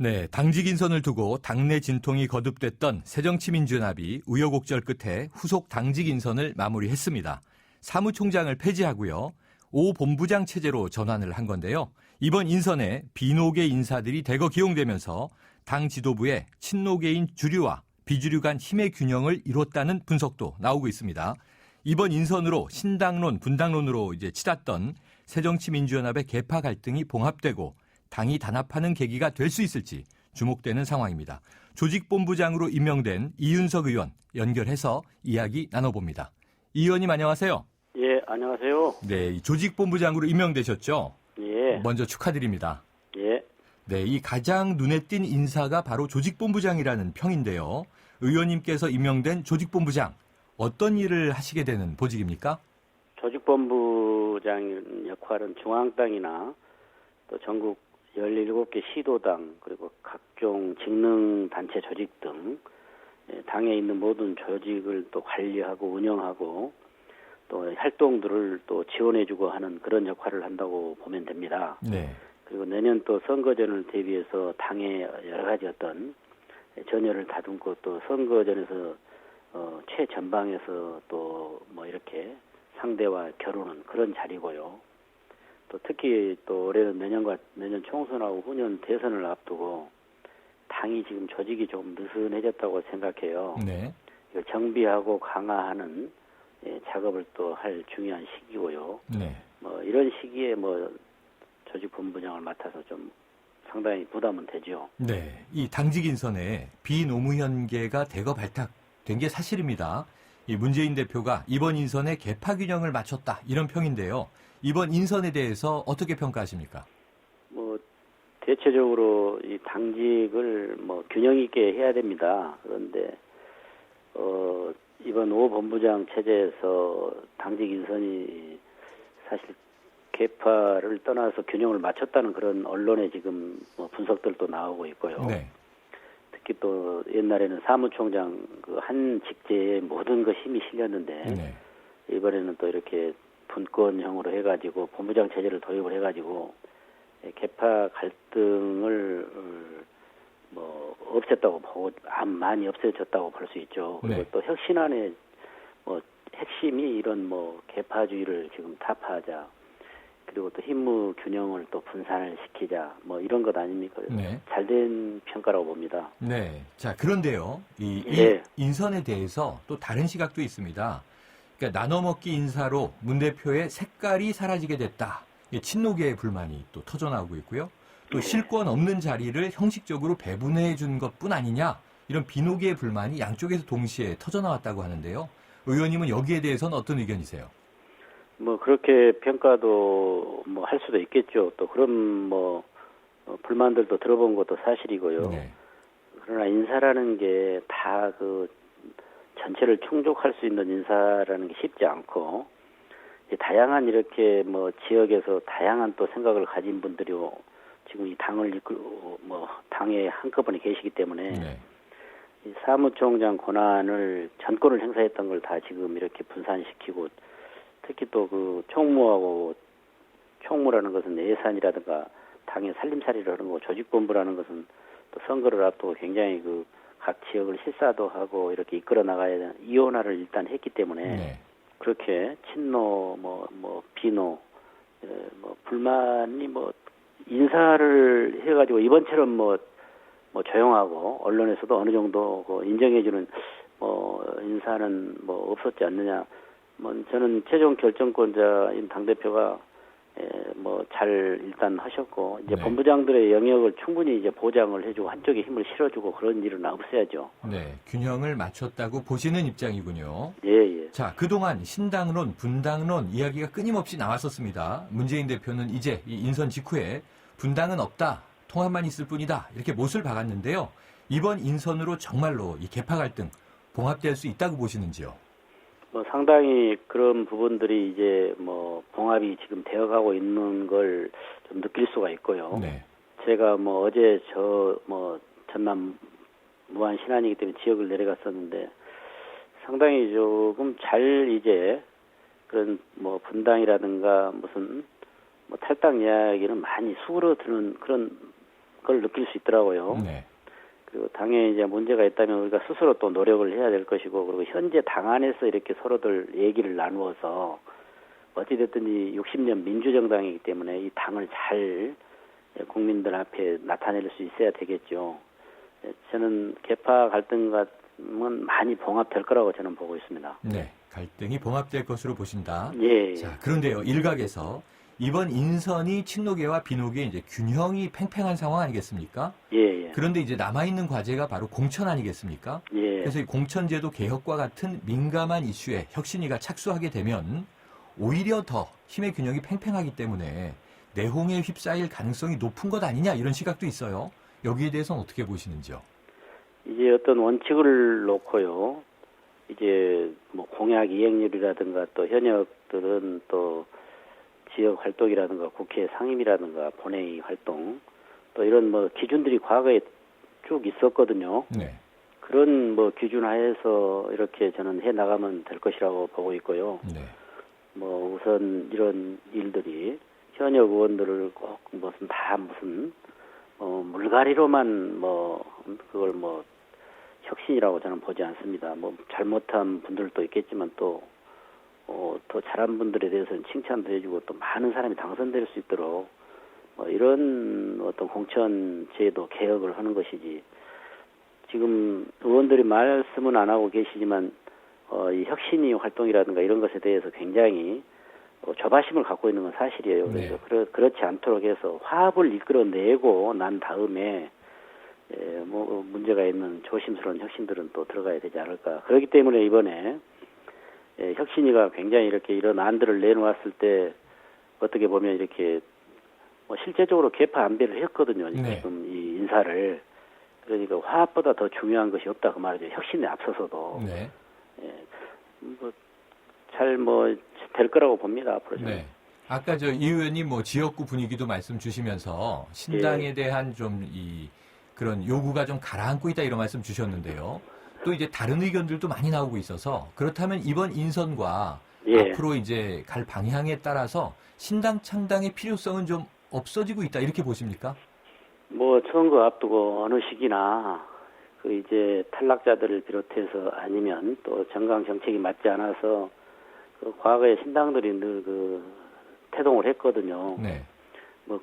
네, 당직 인선을 두고 당내 진통이 거듭됐던 새정치민주연합이 우여곡절 끝에 후속 당직 인선을 마무리했습니다. 사무총장을 폐지하고요. 5본부장 체제로 전환을 한 건데요. 이번 인선에 비노계 인사들이 대거 기용되면서 당 지도부의 친노계인 주류와 비주류 간 힘의 균형을 이뤘다는 분석도 나오고 있습니다. 이번 인선으로 신당론, 분당론으로 치닫던 새정치민주연합의 계파 갈등이 봉합되고 당이 단합하는 계기가 될 수 있을지 주목되는 상황입니다. 조직본부장으로 임명된 이윤석 의원 연결해서 이야기 나눠봅니다. 이 의원님 안녕하세요. 예, 안녕하세요. 네, 조직본부장으로 임명되셨죠? 예. 먼저 축하드립니다. 예. 네, 이 가장 눈에 띈 인사가 바로 조직본부장이라는 평인데요. 의원님께서 임명된 조직본부장, 어떤 일을 하시게 되는 보직입니까? 조직본부장 역할은 중앙당이나 또 전국 17개 시도당 그리고 각종 직능단체 조직 등 당에 있는 모든 조직을 또 관리하고 운영하고 또 활동들을 또 지원해주고 하는 그런 역할을 한다고 보면 됩니다. 네. 그리고 내년 또 선거전을 대비해서 당의 여러 가지 어떤 전열을 다듬고 또 선거전에서 최전방에서 또 뭐 이렇게 상대와 겨루는 그런 자리고요. 또 특히 또 올해는 내년 총선하고 후년 대선을 앞두고 당이 지금 조직이 좀 느슨해졌다고 생각해요. 네. 이걸 정비하고 강화하는 작업을 또 할 중요한 시기고요. 네. 뭐 이런 시기에 뭐 조직본부장을 맡아서 좀 상당히 부담은 되죠. 네. 이 당직 인선에 비노무현계가 대거 발탁된 게 사실입니다. 이 문재인 대표가 이번 인선에 계파 균형을 맞췄다 이런 평인데요. 이번 인선에 대해서 어떻게 평가하십니까? 뭐 대체적으로 이 당직을 뭐 균형 있게 해야 됩니다. 그런데 이번 5본부장 체제에서 당직 인선이 사실 계파를 떠나서 균형을 맞췄다는 그런 언론의 지금 뭐 분석들도 나오고 있고요. 네. 특히 또 옛날에는 사무총장 그 한 직제에 모든 그 힘이 실렸는데 네. 이번에는 또 이렇게 분권형으로 해가지고 본부장 체제를 도입을 해가지고 계파 갈등을 뭐 없앴다고 보고 많이 없어졌다고 볼 수 있죠. 그리고 네. 또 혁신안의 뭐 핵심이 이런 뭐 계파주의를 지금 타파하자. 그리고 또 힘무 균형을 또 분산을 시키자. 뭐 이런 것 아닙니까? 네. 잘된 평가라고 봅니다. 네. 자, 그런데요. 이 예. 인선에 대해서 또 다른 시각도 있습니다. 그러니까 나눠먹기 인사로 문 대표의 색깔이 사라지게 됐다. 친노계의 불만이 또 터져나오고 있고요. 또 실권 없는 자리를 형식적으로 배분해 준 것뿐 아니냐. 이런 비노계의 불만이 양쪽에서 동시에 터져나왔다고 하는데요. 의원님은 여기에 대해서는 어떤 의견이세요? 뭐 그렇게 평가도 뭐 할 수도 있겠죠. 또 그런 뭐 불만들도 들어본 것도 사실이고요. 네. 그러나 인사라는 게 다 그 전체를 충족할 수 있는 인사라는 게 쉽지 않고 다양한 이렇게 뭐 지역에서 다양한 또 생각을 가진 분들이 지금 이 당을 이끌고 뭐 당에 한꺼번에 계시기 때문에 네. 이 사무총장 권한을 전권을 행사했던 걸 다 지금 이렇게 분산시키고 특히 또 그 총무라는 것은 예산이라든가 당의 살림살이를 하는 거 조직본부라는 것은 또 선거를 앞두고 굉장히 그 각 지역을 실사도 하고 이렇게 이끌어 나가야 되는 이원화를 일단 했기 때문에 네. 그렇게 친노 뭐 비노 뭐 불만이 뭐 인사를 해가지고 이번처럼 뭐 조용하고 언론에서도 어느 정도 그 인정해주는 뭐 인사는 뭐 없었지 않느냐. 뭐 저는 최종 결정권자인 당 대표가 뭐 잘 일단 하셨고 이제 네. 본부장들의 영역을 충분히 이제 보장을 해주고 한쪽에 힘을 실어주고 그런 일은 없어야죠. 네. 균형을 맞췄다고 보시는 입장이군요. 예. 자, 그동안 신당론, 분당론 이야기가 끊임없이 나왔었습니다. 문재인 대표는 이제 이 인선 직후에 분당은 없다, 통합만 있을 뿐이다 이렇게 못을 박았는데요. 이번 인선으로 정말로 이 계파 갈등 봉합될 수 있다고 보시는지요? 뭐 상당히 그런 부분들이 이제 뭐 봉합이 지금 되어가고 있는 걸 좀 느낄 수가 있고요. 네. 제가 뭐 어제 전남 무안 신안이기 때문에 지역을 내려갔었는데 상당히 조금 잘 이제 그런 뭐 분당이라든가 무슨 뭐 탈당 이야기는 많이 수그러드는 그런 걸 느낄 수 있더라고요. 네. 그리고 당에 이제 문제가 있다면 우리가 스스로 또 노력을 해야 될 것이고, 그리고 현재 당 안에서 이렇게 서로들 얘기를 나누어서 어찌됐든 이 60년 민주정당이기 때문에 이 당을 잘 국민들 앞에 나타낼 수 있어야 되겠죠. 저는 계파 갈등은 많이 봉합될 거라고 저는 보고 있습니다. 네. 갈등이 봉합될 것으로 보신다. 예. 자, 그런데요. 일각에서 이번 인선이 친노계와 비노계의 이제 균형이 팽팽한 상황 아니겠습니까? 예, 예. 그런데 이제 남아있는 과제가 바로 공천 아니겠습니까? 예. 그래서 이 공천제도 개혁과 같은 민감한 이슈에 혁신위가 착수하게 되면 오히려 더 힘의 균형이 팽팽하기 때문에 내홍에 휩싸일 가능성이 높은 것 아니냐 이런 시각도 있어요. 여기에 대해서는 어떻게 보시는지요? 이제 어떤 원칙을 놓고요. 이제 뭐 공약 이행률이라든가 또 현역들은 또 지역 활동이라든가 국회 상임이라든가 본회의 활동 또 이런 뭐 기준들이 과거에 쭉 있었거든요. 네. 그런 뭐 기준 하에서 이렇게 저는 해 나가면 될 것이라고 보고 있고요. 네. 뭐 우선 이런 일들이 현역 의원들을 꼭 무슨 물갈이로만 뭐 그걸 뭐 혁신이라고 저는 보지 않습니다. 뭐 잘못한 분들도 있겠지만 또 더 잘한 분들에 대해서는 칭찬도 해주고 또 많은 사람이 당선될 수 있도록 이런 어떤 공천 제도 개혁을 하는 것이지. 지금 의원들이 말씀은 안 하고 계시지만 이 혁신위 활동이라든가 이런 것에 대해서 굉장히 조바심을 갖고 있는 건 사실이에요. 그래서 네. 그렇지 않도록 해서 화합을 이끌어내고 난 다음에 뭐 문제가 있는 조심스러운 혁신들은 또 들어가야 되지 않을까. 그렇기 때문에 이번에 혁신위가 굉장히 이렇게 이런 안들을 내놓았을 때 어떻게 보면 이렇게 실제적으로 개파 안배를 했거든요. 네. 지금 이 인사를. 그러니까 화합보다 더 중요한 것이 없다 그 말이죠. 혁신에 앞서서도. 네. 잘 될 거라고 봅니다. 앞으로. 네. 아까 이 의원님 지역구 분위기도 말씀 주시면서 신당에 대한 좀 그런 요구가 좀 가라앉고 있다 이런 말씀 주셨는데요. 또 이제 다른 의견들도 많이 나오고 있어서 그렇다면 이번 인선과 앞으로 이제 갈 방향에 따라서 신당 창당의 필요성은 좀 없어지고 있다 이렇게 보십니까? 선거 앞두고 어느 시기나 그 이제 탈락자들을 비롯해서 아니면 또 정강 정책이 맞지 않아서 그 과거에 신당들이 늘 그 태동을 했거든요. 네.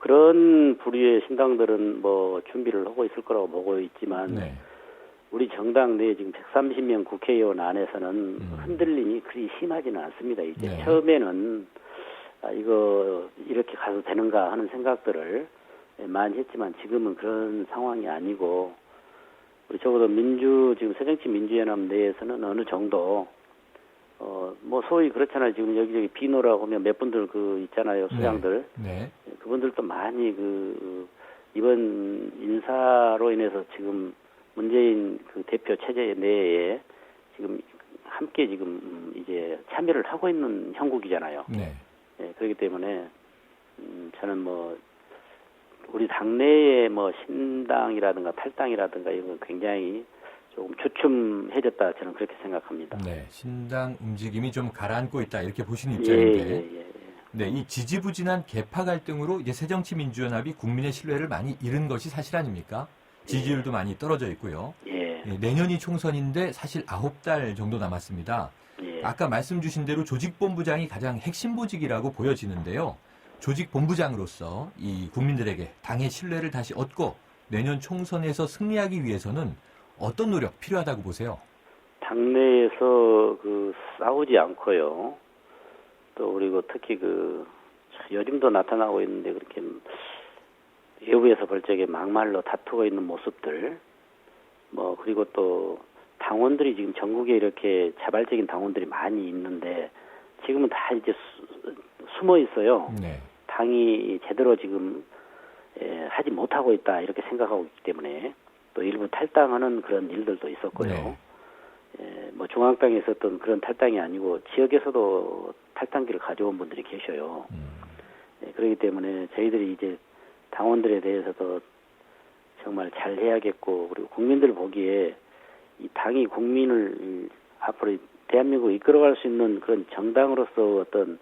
그런 부류의 신당들은 준비를 하고 있을 거라고 보고 있지만 네. 우리 정당 내에 지금 130명 국회의원 안에서는 흔들림이 그리 심하지는 않습니다. 이제 네. 처음에는 이거 이렇게 가도 되는가 하는 생각들을 많이 했지만 지금은 그런 상황이 아니고 우리 적어도 지금 새정치민주연합 내에서는 어느 정도 소위 그렇잖아요. 지금 여기저기 비노라고 하면 몇 분들 있잖아요. 수장들. 네. 그분들도 많이 이번 인사로 인해서 지금 문재인 대표 체제 내에 지금 함께 지금 이제 참여를 하고 있는 형국이잖아요. 네. 그렇기 때문에 저는 우리 당내의 신당이라든가 탈당이라든가 이런 건 굉장히 조금 주춤해졌다 저는 그렇게 생각합니다. 네. 신당 움직임이 좀 가라앉고 있다 이렇게 보시는 입장인데. 예. 네, 이 지지부진한 개파 갈등으로 이제 새정치민주연합이 국민의 신뢰를 많이 잃은 것이 사실 아닙니까? 지지율도 많이 떨어져 있고요. 예. 내년이 총선인데 사실 9달 정도 남았습니다. 예. 아까 말씀 주신 대로 조직본부장이 가장 핵심 보직이라고 보여지는데요. 조직본부장으로서 이 국민들에게 당의 신뢰를 다시 얻고 내년 총선에서 승리하기 위해서는 어떤 노력 필요하다고 보세요? 당내에서 싸우지 않고요. 또 그리고 특히 요즘도 나타나고 있는데 그렇게 외부에서 볼 적에 막말로 다투고 있는 모습들 그리고 또 당원들이 지금 전국에 이렇게 자발적인 당원들이 많이 있는데 지금은 다 이제 숨어 있어요. 네. 당이 제대로 지금 하지 못하고 있다 이렇게 생각하고 있기 때문에 또 일부 탈당하는 그런 일들도 있었고요. 네. 중앙당에 있었던 그런 탈당이 아니고 지역에서도 탈당기를 가져온 분들이 계셔요. 그렇기 때문에 저희들이 이제 당원들에 대해서도 정말 잘 해야겠고 그리고 국민들 보기에 이 당이 국민을 앞으로 대한민국을 이끌어갈 수 있는 그런 정당으로서 어떤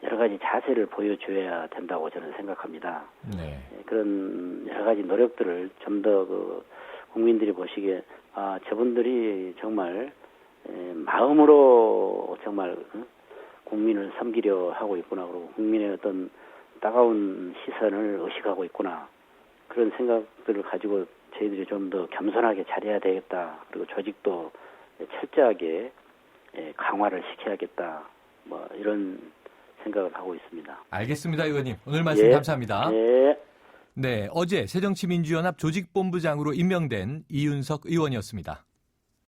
여러 가지 자세를 보여줘야 된다고 저는 생각합니다. 네. 그런 여러 가지 노력들을 좀 더 국민들이 보시기에 저분들이 정말 마음으로 정말 국민을 섬기려 하고 있구나. 그리고 국민의 어떤 따가운 시선을 의식하고 있구나. 그런 생각들을 가지고 저희들이 좀 더 겸손하게 잘해야 되겠다. 그리고 조직도 철저하게 강화를 시켜야겠다. 뭐 이런 생각을 하고 있습니다. 알겠습니다, 의원님. 오늘 말씀 감사합니다. 네. 네, 어제 새정치민주연합 조직본부장으로 임명된 이윤석 의원이었습니다.